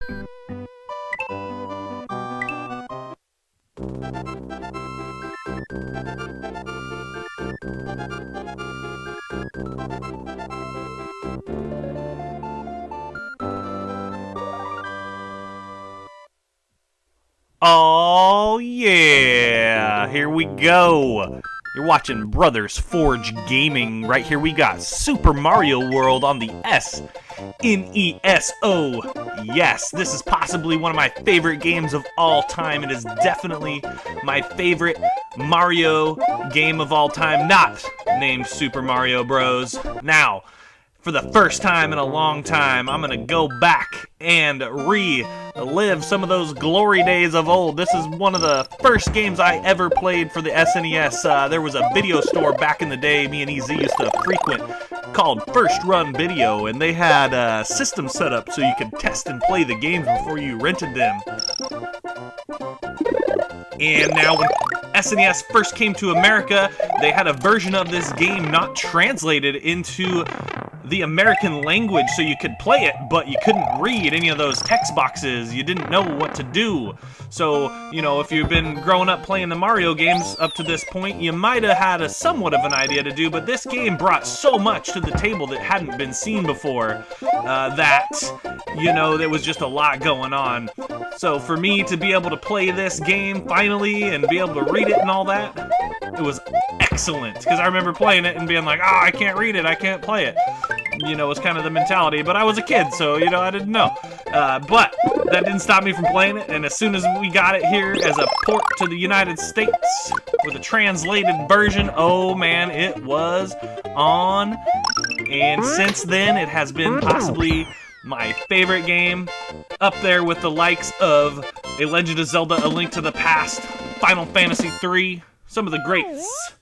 Oh yeah, here we go. You're watching Brothers Forge Gaming. Right here we got Super Mario World on the SNES. Yes, this is possibly one of my favorite games of all time. It is definitely my favorite Mario game of all time, not named Super Mario Bros. Now, for the first time in a long time, I'm gonna go back and relive some of those glory days of old. This is one of the first games I ever played for the SNES. There was a video store back in the day me and EZ used to frequent called First Run Video, and they had a system set up so you could test and play the games before you rented them. And now when SNES first came to America, they had a version of this game not translated into the American language, so you could play it, but you couldn't read any of those text boxes. You didn't know what to do. So, you know, if you've been growing up playing the Mario games up to this point, you might have had a somewhat of an idea to do, but this game brought so much to the table that hadn't been seen before that, you know, there was just a lot going on. So for me to be able to play this game finally and be able to read it and all that, it was excellent, because I remember playing it and being like, oh, I can't read it, I can't play it. You know, was kind of the mentality, but I was a kid, so, you know, I didn't know. But that didn't stop me from playing it, and as soon as we got it here as a port to the United States with a translated version, oh man, it was on. And since then, it has been possibly my favorite game, up there with the likes of A Legend of Zelda: A Link to the Past, Final Fantasy III, some of the greats.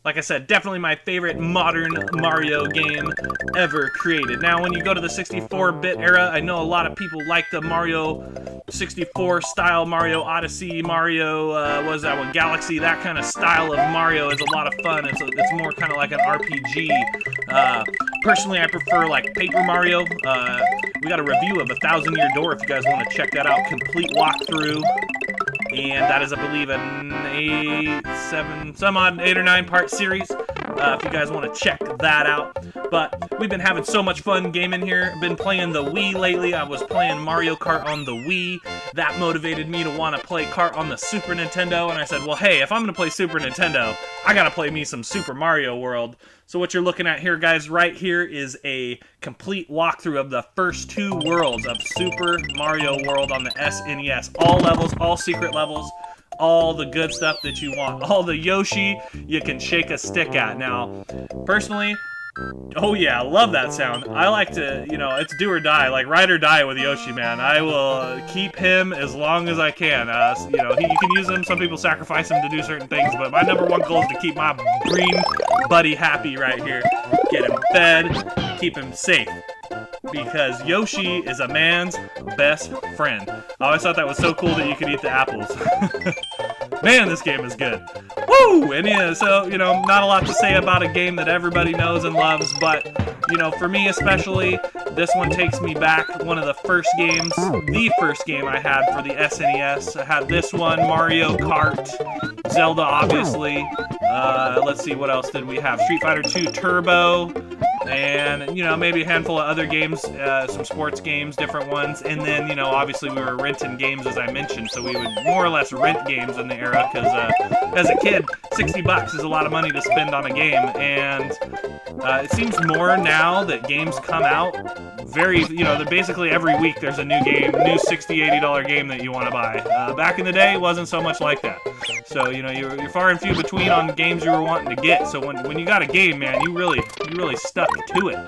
Like I said, definitely my favorite modern Mario game ever created. Now, when you go to the 64-bit era, I know a lot of people like the Mario 64 style, Mario Odyssey, Mario, what was that one, Galaxy, that kind of style of Mario is a lot of fun. It's more kind of like an RPG. Personally, I prefer like Paper Mario. We got a review of A Thousand Year Door if you guys want to check that out. Complete walkthrough. And that is, I believe, an 8 or 9 part series, if you guys want to check that out. But we've been having so much fun gaming here. I've been playing the Wii lately. I was playing Mario Kart on the Wii. That motivated me to want to play Kart on the Super Nintendo, and I said, well, hey, if I'm going to play Super Nintendo, I got to play me some Super Mario World. So what you're looking at here, guys, right here is a complete walkthrough of the first 2 worlds of Super Mario World on the SNES. All levels, all secret levels, all the good stuff that you want. All the Yoshi you can shake a stick at. Now, personally, oh yeah, I love that sound. I like to, you know, it's do or die, like ride or die with Yoshi, man. I will keep him as long as I can. You know, you can use him, some people sacrifice him to do certain things, but my #1 goal is to keep my green buddy happy right here. Get him fed, keep him safe. Because Yoshi is a man's best friend. I always thought that was so cool that you could eat the apples. Man, this game is good. Woo! And yeah, so, you know, not a lot to say about a game that everybody knows and loves, but, you know, for me especially, this one takes me back. One of the first games, the first game I had for the SNES. I had this one, Mario Kart, Zelda, obviously. Let's see, what else did we have? Street Fighter 2 Turbo. And, you know, maybe a handful of other games, some sports games, different ones. And then, you know, obviously we were renting games, as I mentioned, so we would more or less rent games in the era, because as a kid, $60 is a lot of money to spend on a game. And it seems more now that games come out very, you know, basically every week there's a new game, new $60, $80 game that you want to buy. Back in the day, it wasn't so much like that. So, you know, you're far and few between on games you were wanting to get. So when you got a game, man, you really stuck to it.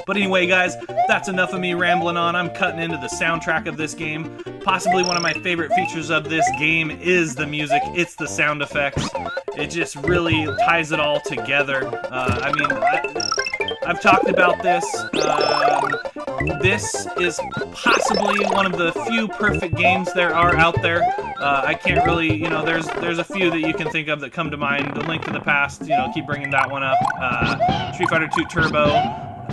But anyway, guys, that's enough of me rambling on. I'm cutting into the soundtrack of this game. Possibly one of my favorite features of this game is the music. It's the sound effects. It just really ties it all together. I mean, I've talked about this. This is possibly one of the few perfect games there are out there. I can't really, you know, there's a few that you can think of that come to mind. The Link to the Past, you know, keep bringing that one up. Street Fighter 2 Turbo,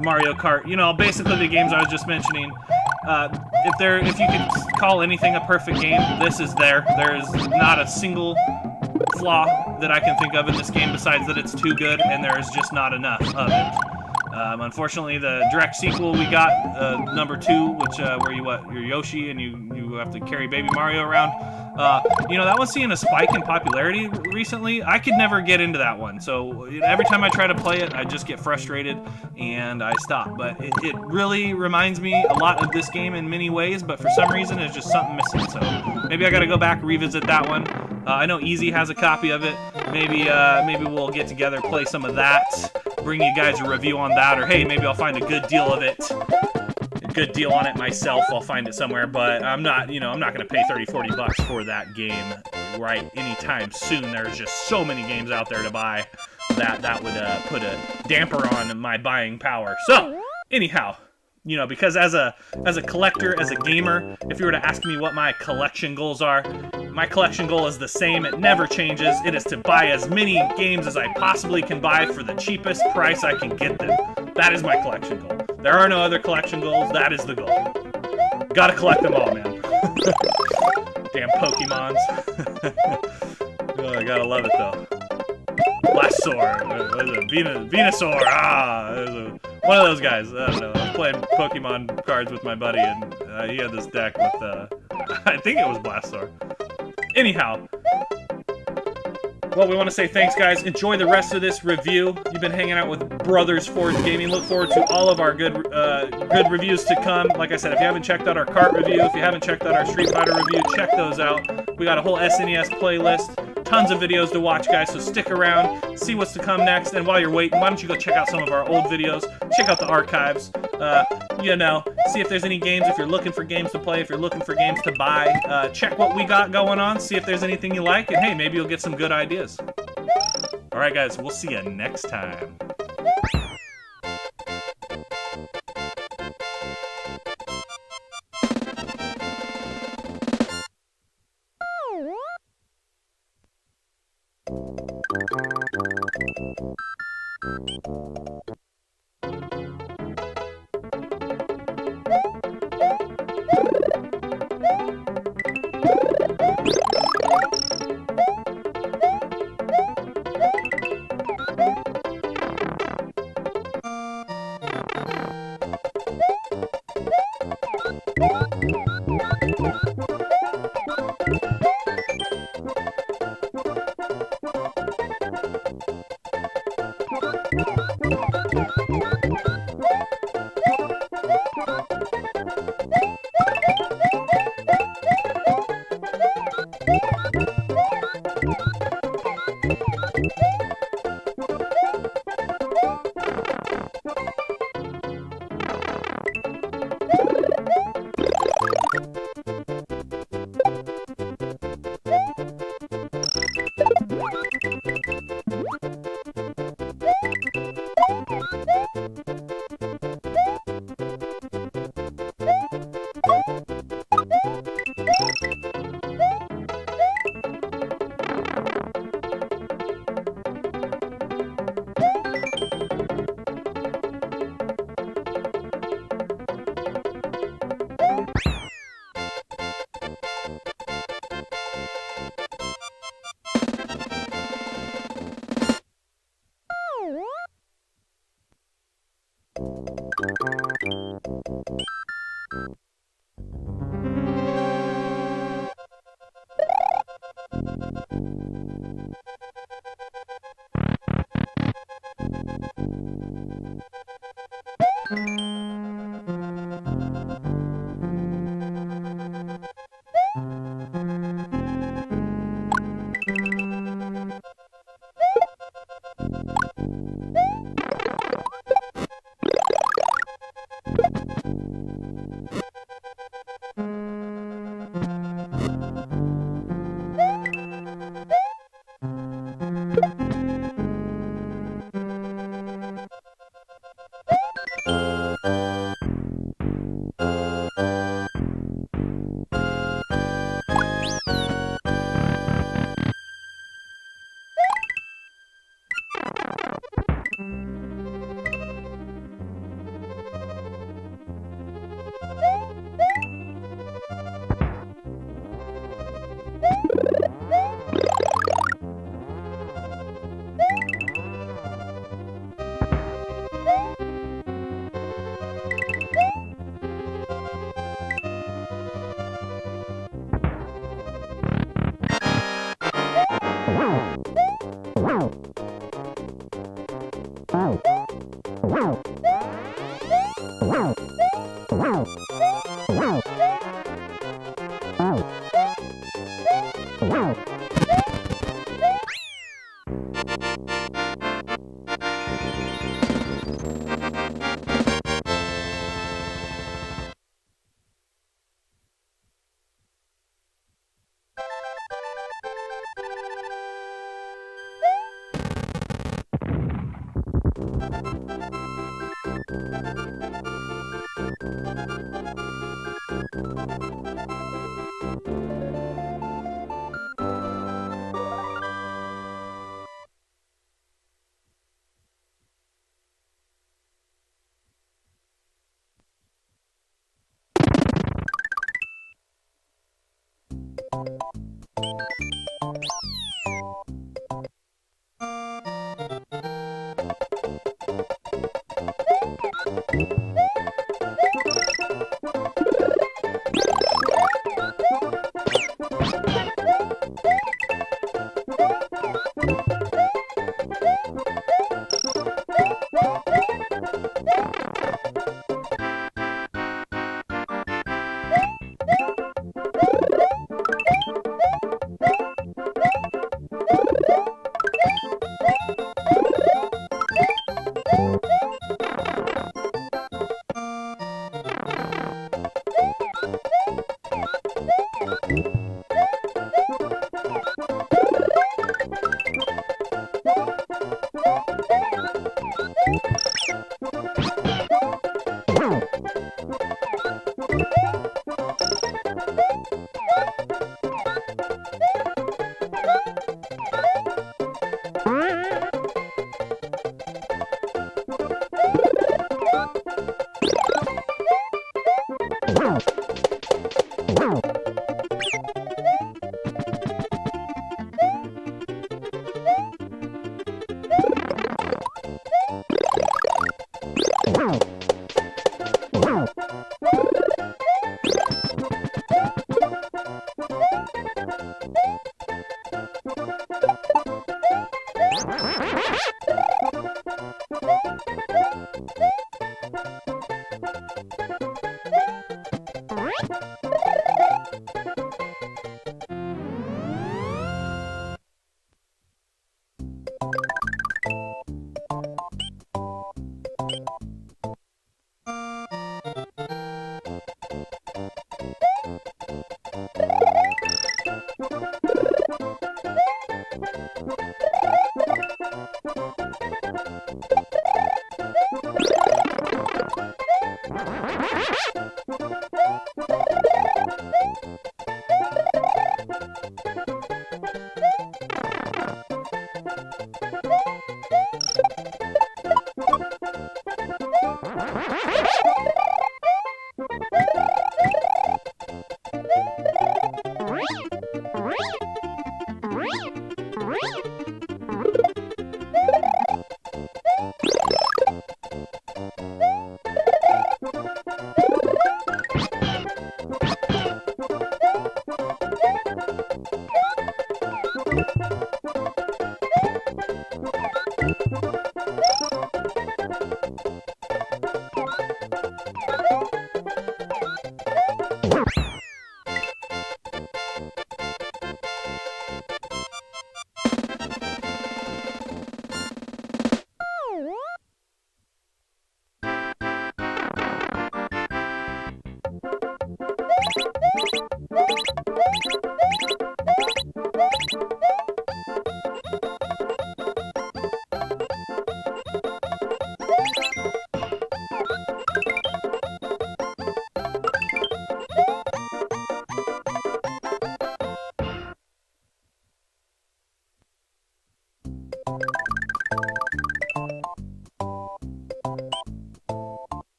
Mario Kart, you know, basically the games I was just mentioning. if you could call anything a perfect game, this is there. There is not a single flaw that I can think of in this game besides that it's too good and there is just not enough of it. Unfortunately, the direct sequel we got, number 2, which where you're Yoshi and you have to carry Baby Mario around. You know, that one's seeing a spike in popularity recently. I could never get into that one, so every time I try to play it, I just get frustrated and I stop. But it really reminds me a lot of this game in many ways, but for some reason, there's just something missing. So maybe I got to go back, revisit that one. I know Easy has a copy of it. Maybe we'll get together, play some of that, bring you guys a review on that, or hey, maybe I'll find a good deal of it. Good deal on it myself. I'll find it somewhere, but I'm not going to pay 30-40 bucks for that game right anytime soon. There's just so many games out there to buy that would put a damper on my buying power. So, anyhow, you know, because as a collector, as a gamer, if you were to ask me what my collection goals are, my collection goal is the same. It never changes. It is to buy as many games as I possibly can buy for the cheapest price I can get them. That is my collection goal. There are no other collection goals. That is the goal. Gotta collect them all, man. Damn Pokemons. Oh, I gotta love it, though. Blastoise. Venusaur. One of those guys. I don't know. I was playing Pokemon cards with my buddy, and he had this deck with, I think it was Blastoise. Anyhow. Well, we want to say thanks, guys. Enjoy the rest of this review. You've been hanging out with Brothers Forge Gaming. Look forward to all of our good reviews to come. Like I said, if you haven't checked out our kart review, if you haven't checked out our Street Fighter review, check those out. We got a whole SNES playlist. Tons of videos to watch, guys, so stick around, see what's to come next, and while you're waiting, why don't you go check out some of our old videos, check out the archives, you know, see if there's any games, if you're looking for games to play, if you're looking for games to buy, check what we got going on, see if there's anything you like, and hey, maybe you'll get some good ideas. Alright, guys, we'll see you next time.